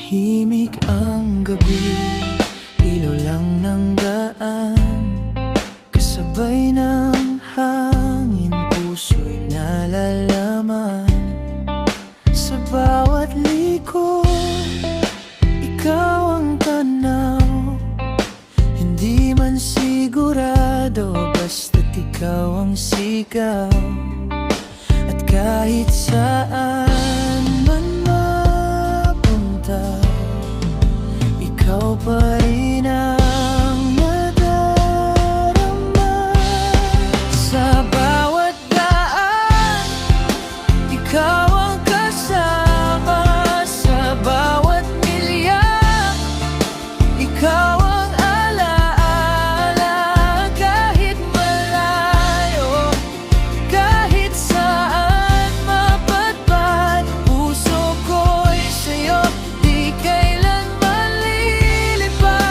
Tahimik ang gabi, ilaw lang ng daan, kasabay ng hangin, puso'y nalalaman. Sa bawat liko, ikaw ang tanaw, hindi man sigurado, basta't ikaw ang sigaw. At kahit saan man mapunta, ikaw pa rin ang nadarama. Sa bawat daan, ikaw ang kasama. Sa bawat milya, ikaw ang alaala. Kahit malayo, kahit saan mapadpad, puso ko'y sa'yo, di kailanman lilipad.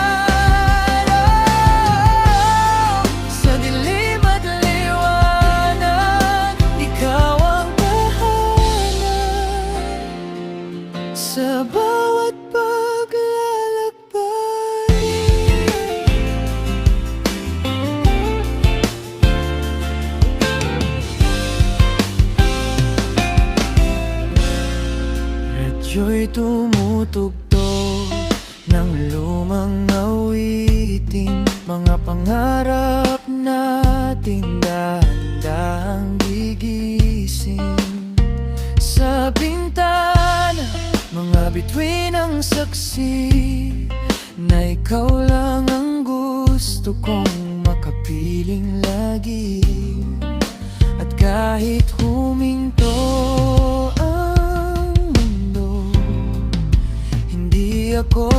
Sa dilim at liwanag, ikaw ang tahanan. Sa bawat paglalakbay, radyo'y tumutugtog ng lumang awitin, mga pangarap nating dahan-dahang gigising. Sa bintana, mga bituin ang saksi na ikaw lang ang gusto kong makapiling lagi. At kahit huminto ang mundo, hindi ako